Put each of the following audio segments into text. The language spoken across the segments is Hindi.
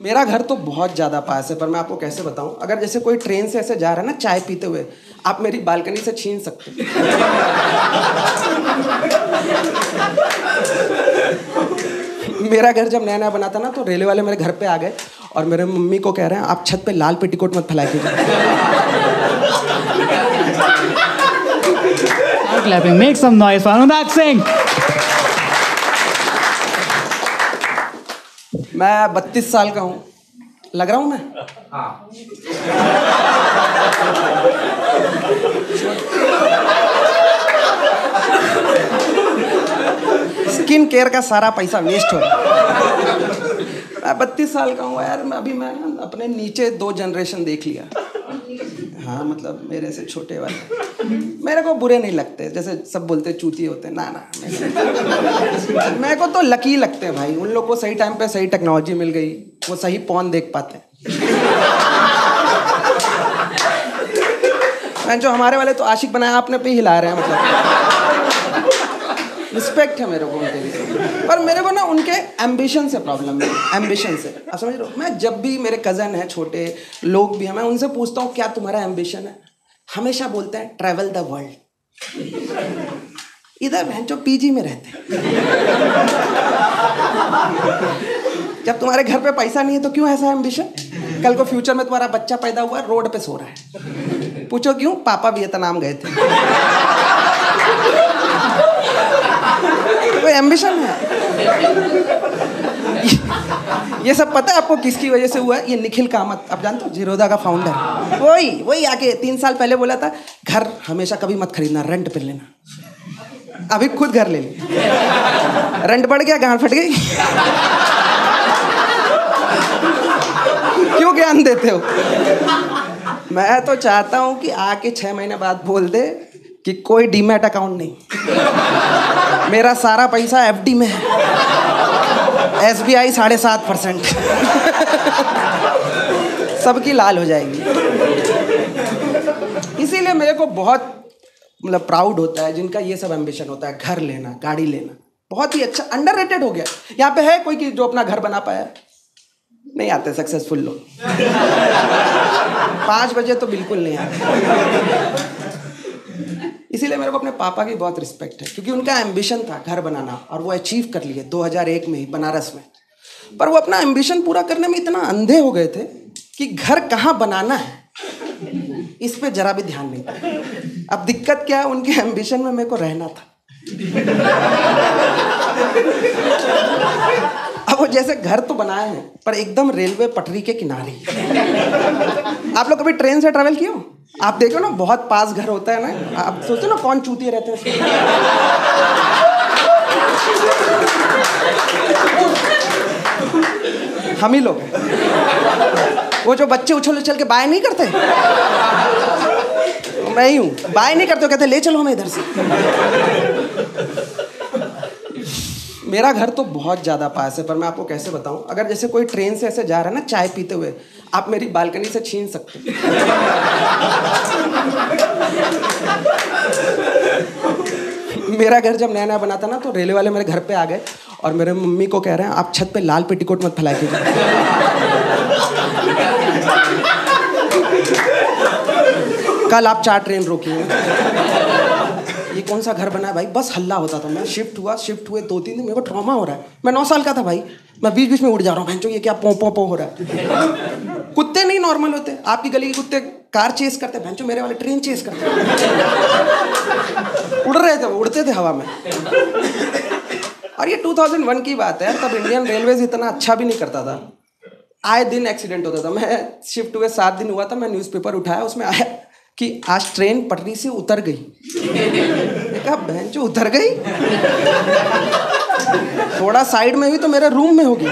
मेरा घर तो बहुत ज़्यादा पास है, पर मैं आपको कैसे बताऊं। अगर जैसे कोई ट्रेन से ऐसे जा रहा है ना चाय पीते हुए, आप मेरी बालकनी से छीन सकते हो। मेरा घर जब नया नया बना था ना, तो रेलवे वाले मेरे घर पे आ गए और मेरे मम्मी को कह रहे हैं आप छत पे लाल पेटीकोट मत फैला कीजिए। Clapping, make some noise for Anurag Singh. मैं 32 साल का हूँ, लग रहा हूँ मैं? हाँ। स्किन केयर का सारा पैसा वेस्ट हो रहा है। मैं 32 साल का हूँ यार। मैं अपने नीचे 2 जनरेशन देख लिया। हाँ, मतलब मेरे से छोटे वाले मेरे को बुरे नहीं लगते। जैसे सब बोलते चूती होते, ना मेरे को तो लकी लगते हैं भाई। उन लोग को सही टाइम पे सही टेक्नोलॉजी मिल गई, वो सही पॉर्न देख पाते हैं। जो हमारे वाले तो आशिक बनाया आपने पे हिला रहे हैं। मतलब रिस्पेक्ट है मेरे को उनके लिए, पर मेरे को ना उनके एम्बिशन से प्रॉब्लम है। एम्बिशन से आप समझ रहे हो। मैं जब भी, मेरे कज़न हैं, छोटे लोग भी हैं, मैं उनसे पूछता हूँ क्या तुम्हारा एम्बिशन है, हमेशा बोलते हैं ट्रैवल द वर्ल्ड। इधर भैंचो पीजी में रहते हैं। जब तुम्हारे घर पे पैसा नहीं है तो क्यों ऐसा एम्बिशन। कल को फ्यूचर में तुम्हारा बच्चा पैदा हुआ रोड पे सो रहा है, पूछो क्यों, पापा वियतनाम गए थे। कोई एम्बिशन है। ये सब पता है आपको किसकी वजह से हुआ है? ये निखिल कामत, आप जानते हो जीरोधा का फाउंडर। वही आके 3 साल पहले बोला था घर हमेशा कभी मत खरीदना, रेंट पे लेना। अभी खुद घर ले ली, रेंट बढ़ गया, गांड फट गई। क्यों ज्ञान देते हो। मैं तो चाहता हूं कि आके 6 महीने बाद बोल दे कि कोई डीमैट अकाउंट नहीं, मेरा सारा पैसा एफडी में है, SBI 7.5%। सबकी लाल हो जाएगी। इसीलिए मेरे को बहुत मतलब प्राउड होता है जिनका ये सब एम्बिशन होता है, घर लेना, गाड़ी लेना। बहुत ही अच्छा, अंडररेटेड हो गया। यहाँ पे है कोई कि जो अपना घर बना पाया? नहीं आते सक्सेसफुल लोग। 5 बजे तो बिल्कुल नहीं आते। इसीलिए मेरे को अपने पापा की बहुत रिस्पेक्ट है, क्योंकि उनका एम्बिशन था घर बनाना और वो अचीव कर लिए 2001 में ही बनारस में। पर वो अपना एम्बिशन पूरा करने में इतना अंधे हो गए थे कि घर कहाँ बनाना है इस पे जरा भी ध्यान नहीं था। अब दिक्कत क्या है, उनके एम्बिशन में मेरे को रहना था। अब वो जैसे घर तो बनाए हैं पर एकदम रेलवे पटरी के किनारे। आप लोग कभी ट्रेन से ट्रैवल किए हो? आप देखो ना, बहुत पास घर होता है ना, आप सोचते हो ना कौन चूतिए रहते हैं। हम ही लोग हैं। वो जो बच्चे उछल उछल के बाय नहीं करते, मैं ही हूँ। बाय नहीं करते, कहते ले चलो हमें इधर से। मेरा घर तो बहुत ज़्यादा पास है, पर मैं आपको कैसे बताऊं। अगर जैसे कोई ट्रेन से ऐसे जा रहा है ना चाय पीते हुए, आप मेरी बालकनी से छीन सकते हो। मेरा घर जब नया नया बना था ना, तो रेलवे वाले मेरे घर पे आ गए और मेरे मम्मी को कह रहे हैं आप छत पे लाल पेटीकोट मत फैला कीजिए। कल आप 4 ट्रेन रोकिए। ये कौन सा घर बना है भाई, बस हल्ला होता था। मैं शिफ्ट हुए 2-3 दिन, मेरे को ट्रॉमा हो रहा है। मैं 9 साल का था भाई, मैं बीच बीच में उड़ जा रहा हूँ। ये क्या पो पो पो हो रहा है। कुत्ते नहीं नॉर्मल होते। आपकी गली के कुत्ते कार चेस करते, भैंचो मेरे वाले ट्रेन चेस करते। उड़ रहे थे, वो उड़ते थे हवा में। और ये 2001 की बात है, तब इंडियन रेलवेज इतना अच्छा भी नहीं करता था। आए दिन एक्सीडेंट होता था। मैं शिफ्ट हुए 7 दिन हुआ था, मैं न्यूज़पेपर उठाया, उसमें आया कि आज ट्रेन पटरी से उतर गई। देखा भैंचो उतर गई, थोड़ा साइड में हुई तो मेरे रूम में होगी।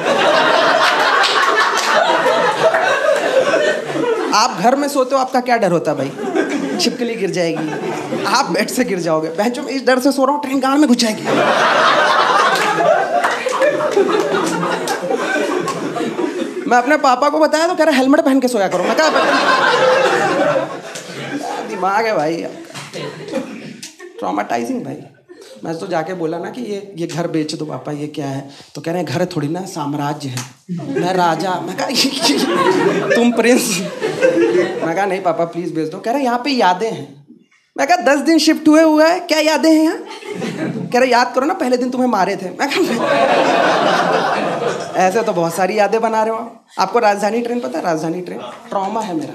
आप घर में सोते हो, आपका क्या डर होता है भाई? छिपकली गिर जाएगी, आप बेड से गिर जाओगे। भैंचो मैं इस डर से सो रहा हूँ, ट्रेन गांड में घुस जाएगी। मैं अपने पापा को बताया तो कह रहे हेलमेट पहन के सोया करो। मैं कहा दिमाग है भाई आपका, ट्रॉमाटाइजिंग भाई। मैं तो जाके बोला ना कि ये घर बेच दो पापा, ये क्या है? तो कह रहे हैं घर थोड़ी ना, साम्राज्य है, मैं राजा। मैं कहा तुम प्रिंस? मैं कहा नहीं पापा प्लीज बेच दो। कह रहे यहाँ पे यादें हैं। मैं कहा 10 दिन शिफ्ट हुआ है, क्या यादें हैं यहाँ? कह रहे याद करो ना पहले दिन तुम्हें मारे थे। मैं कहा ऐसे तो बहुत सारी यादें बना रहे हो। आपको राजधानी ट्रेन पता है? राजधानी ट्रेन ट्रॉमा है मेरा।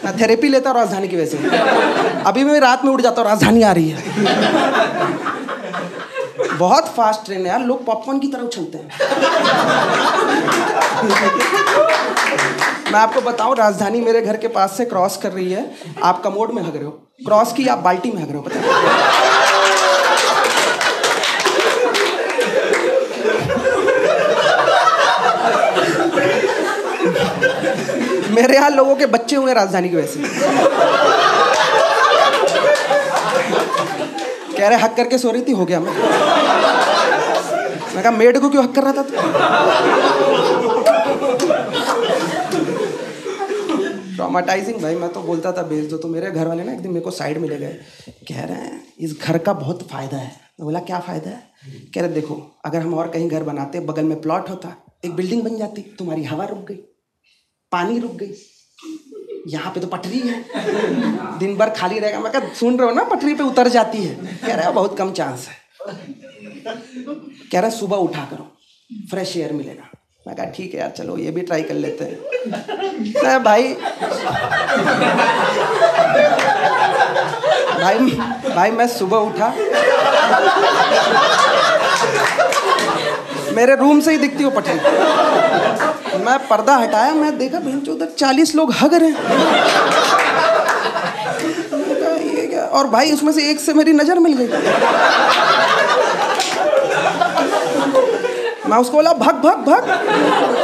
मैं थेरेपी लेता हूँ राजधानी की वजह से। अभी मैं रात में उठ जाता हूँ, राजधानी आ रही है। बहुत फास्ट ट्रेन है यार, लोग पॉपकॉर्न की तरह उछलते हैं। मैं आपको बताऊं, राजधानी मेरे घर के पास से क्रॉस कर रही है, आप कमोड में हग रहे हो, क्रॉस की आप बाल्टी में हग रहे हो, पता है? मेरे यहाँ लोगों के बच्चे हुए राजधानी की वजह से। कह रहे हक करके सो रही थी, हो गया। मैं कहा मेड को क्यों हक कर रहा था तू? ट्रॉमाटाइजिंग भाई। मैं तो बोलता था बेच दो, तो मेरे घर वाले ना एक दिन मेरे को साइड में ले गए, कह रहे हैं इस घर का बहुत फायदा है। मैं बोला क्या फायदा है? कह रहे देखो अगर हम और कहीं घर बनाते, बगल में प्लॉट होता, एक बिल्डिंग बन जाती, तुम्हारी हवा रुक गई, पानी रुक गई, यहाँ पे तो पटरी है, दिन भर खाली रहेगा। मैं कहा सुन रहे हो ना, पटरी पे उतर जाती है। कह रहा है बहुत कम चांस है। कह रहा है सुबह उठा करो, फ्रेश एयर मिलेगा। मैं कहा ठीक है यार, चलो ये भी ट्राई कर लेते हैं। भाई भाई मैं सुबह उठा, मेरे रूम से ही दिखती हो पटरी। मैं पर्दा हटाया, मैं देखा भैंचो उधर 40 लोग हग रहे हैं। ये क्या? और भाई उसमें से एक से मेरी नजर मिल गई। मैं उसको बोला भग भग भग,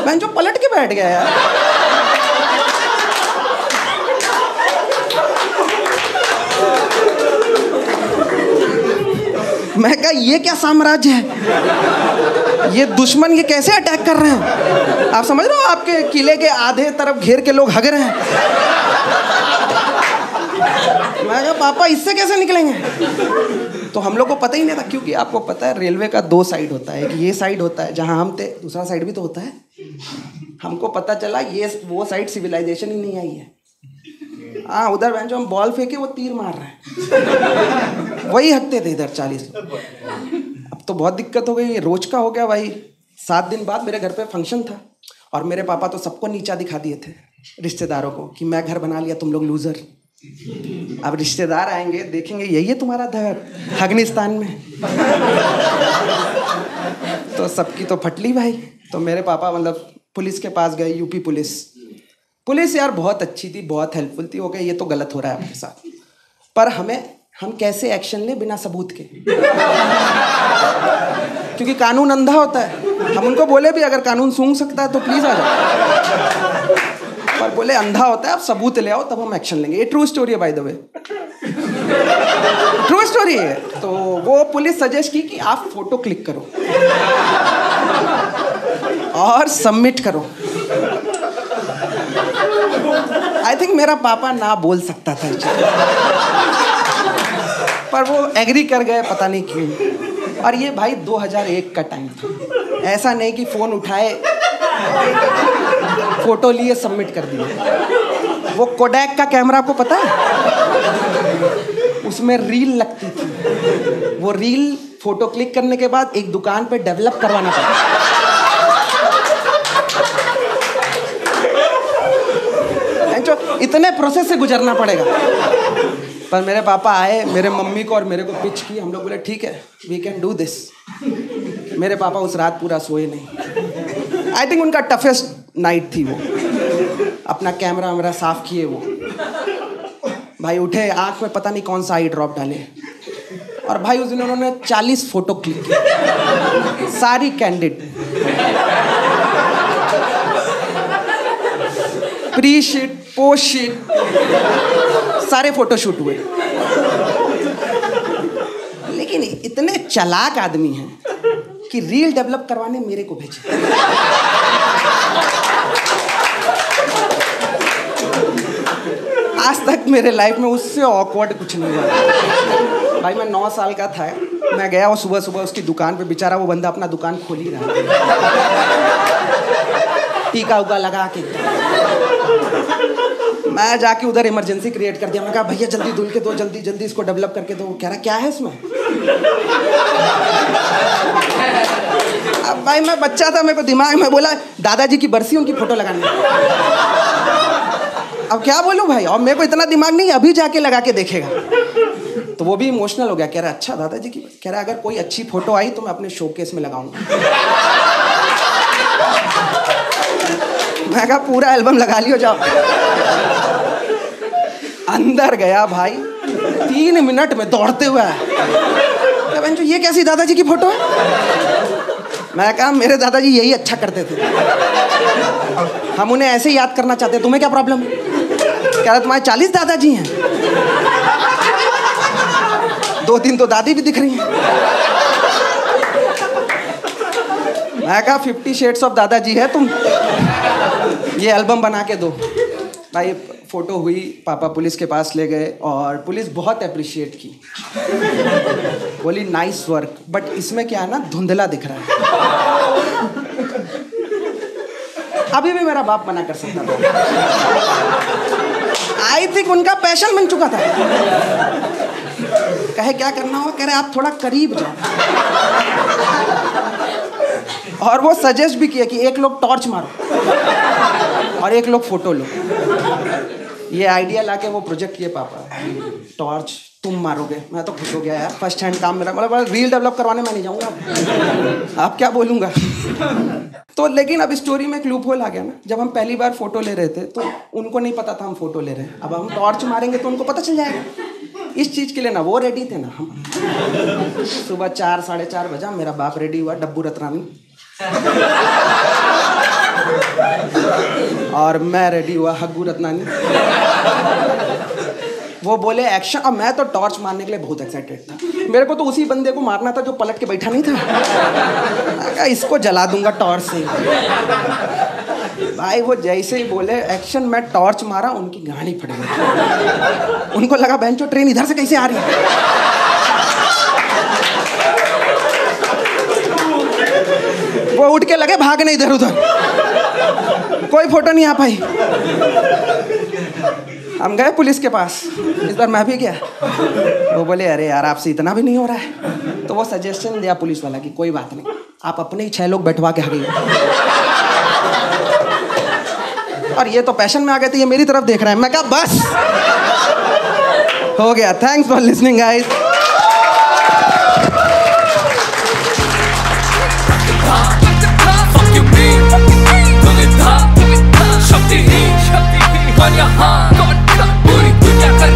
भैंचो पलट के बैठ गया यार। मैं कहा ये क्या साम्राज्य है? ये दुश्मन ये कैसे अटैक कर रहे हैं? आप समझ रहे हो, आपके किले के आधे तरफ घेर के लोग हग रहे हैं। मैं कहा पापा इससे कैसे निकलेंगे? तो हम लोग को पता ही नहीं था, क्योंकि आपको पता है रेलवे का 2 साइड होता है, एक ये साइड होता है जहां हम थे, दूसरा साइड भी तो होता है। हमको पता चला ये वो साइड सिविलाइजेशन ही नहीं आई है। हाँ उधर बहन जो हम बॉल फेंके वो तीर मार रहे हैं, वही हकते थे इधर 40 लोग। अब तो बहुत दिक्कत हो गई, रोज का हो गया भाई। 7 दिन बाद मेरे घर पे फंक्शन था, और मेरे पापा तो सबको नीचा दिखा दिए थे रिश्तेदारों को कि मैं घर बना लिया, तुम लोग लूजर। अब रिश्तेदार आएंगे, देखेंगे यही है तुम्हारा घर अफगानिस्तान में। तो सबकी तो फटली भाई। तो मेरे पापा मतलब पुलिस के पास गए, यूपी पुलिस यार बहुत अच्छी थी, बहुत हेल्पफुल थी। ओके ये तो गलत हो रहा है आपके साथ, पर हम कैसे एक्शन ले बिना सबूत के? क्योंकि कानून अंधा होता है। हम उनको बोले भी अगर कानून सूंघ सकता है तो प्लीज आ जाओ, पर बोले अंधा होता है, आप सबूत ले आओ तब हम एक्शन लेंगे। ये ट्रू स्टोरी है by the way, true story है। तो वो पुलिस सजेस्ट की कि आप फोटो क्लिक करो और सबमिट करो। आई थिंक मेरा पापा ना बोल सकता था, पर वो एग्री कर गए, पता नहीं क्यों। और ये भाई 2001 का टाइम था, ऐसा नहीं कि फोन उठाए, फोटो लिए, सबमिट कर दिए। वो कोडैक का कैमरा आपको पता है, उसमें रील लगती थी। वो रील फोटो क्लिक करने के बाद एक दुकान पे डेवलप करवाना पड़ता। इतने प्रोसेस से गुजरना पड़ेगा। पर मेरे पापा आए, मेरे मम्मी को और मेरे को पिच की। हम लोग बोले ठीक है, वी कैन डू दिस। मेरे पापा उस रात पूरा सोए नहीं। आई थिंक उनका टफेस्ट नाइट थी वो। अपना कैमरा वैमरा साफ किए वो भाई, उठे, आंख में पता नहीं कौन सा आई ड्रॉप डाले, और भाई उस दिन उन्होंने 40 फोटो क्लिक की, सारी candid, pre sheet, post sheet, सारे फोटो शूट हुए। लेकिन इतने चालाक आदमी हैं कि रील डेवलप करवाने मेरे को भेजे। आज तक मेरे लाइफ में उससे ऑकवर्ड कुछ नहीं हुआ। भाई मैं 9 साल का था, मैं गया और सुबह सुबह उसकी दुकान पे, बेचारा वो बंदा अपना दुकान खोल ही रहा है, टीका उका लगा के। मैं जाके उधर इमरजेंसी क्रिएट कर दिया। मैं कहा भैया जल्दी धुल के दो, जल्दी जल्दी इसको डेवलप करके दो। कह रहा क्या है इसमें? अब भाई मैं बच्चा था, मेरे को दिमाग में बोला दादाजी की बरसी, उनकी फोटो लगानी। अब क्या बोलूं भाई, और मेरे को इतना दिमाग नहीं, अभी जाके लगा के देखेगा। तो वो भी इमोशनल हो गया, कह रहा अच्छा दादाजी की, कह रहा अगर कोई अच्छी फोटो आई तो मैं अपने शोकेस में लगाऊंगा। मैं कहा पूरा एल्बम लगा लियो जाओ। अंदर गया भाई, 3 मिनट में दौड़ते हुए आया। बहन जो ये कैसी दादाजी की फोटो है? मैं कहा मेरे दादाजी यही अच्छा करते थे, हम उन्हें ऐसे ही याद करना चाहते, तुम्हें क्या प्रॉब्लम है? कह रहा तुम्हारे 40 दादाजी हैं, 2-3 तो दादी भी दिख रही हैं। मैं कहा 50 शेड्स ऑफ दादाजी है तुम, ये एल्बम बना के दो। भाई फोटो हुई, पापा पुलिस के पास ले गए और पुलिस बहुत अप्रिशिएट की, बोली नाइस वर्क, बट इसमें क्या है ना, धुंधला दिख रहा है। अभी भी मेरा बाप मना कर सकता था, आई थिंक उनका पैशन बन चुका था। कहे क्या करना हो, कह रहे आप थोड़ा करीब जाओ। और वो सजेस्ट भी किया कि एक लोग टॉर्च मारो और एक लोग फोटो लो। ये आइडिया लाके वो प्रोजेक्ट किए पापा, टॉर्च तुम मारोगे। मैं तो खुश हो गया यार, फर्स्ट हैंड काम मेरा, मतलब रील डेवलप करवाने मैं नहीं जाऊंगा, आप क्या बोलूँगा। तो लेकिन अब स्टोरी में एक लूप होल आ गया ना, जब हम पहली बार फोटो ले रहे थे तो उनको नहीं पता था हम फोटो ले रहे हैं। अब हम टॉर्च मारेंगे तो उनको पता चल जाएगा। इस चीज़ के लिए ना वो रेडी थे ना हम। सुबह 4 साढ़े 4 बजा, मेरा बाप रेडी हुआ, डब्बू रतरानी, और मैं रेडी हुआ, हग्गू रत्नानी। वो बोले एक्शन, और मैं तो टॉर्च मारने के लिए बहुत एक्साइटेड था। मेरे को तो उसी बंदे को मारना था जो पलट के बैठा नहीं था। इसको जला दूंगा टॉर्च से। भाई वो जैसे ही बोले एक्शन, मैं टॉर्च मारा, उनकी गाड़ी फट गई। उनको लगा बेंचो ट्रेन इधर से कैसे आ रही है। वो उठ के लगे भागने इधर उधर, कोई फोटो नहीं आ पाई। हम गए पुलिस के पास, इस बार मैं भी गया। वो बोले अरे यार आपसे इतना भी नहीं हो रहा है। तो वो सजेशन दिया पुलिस वाला कि कोई बात नहीं, आप अपने ही 6 लोग बैठवा के हगे। और ये तो पैशन में आ गए थे, ये मेरी तरफ देख रहा है। मैं कहा बस हो गया। Thanks for listening guys. शक्ति ही कौन यहाँ, कौन पूरी दुनिया कर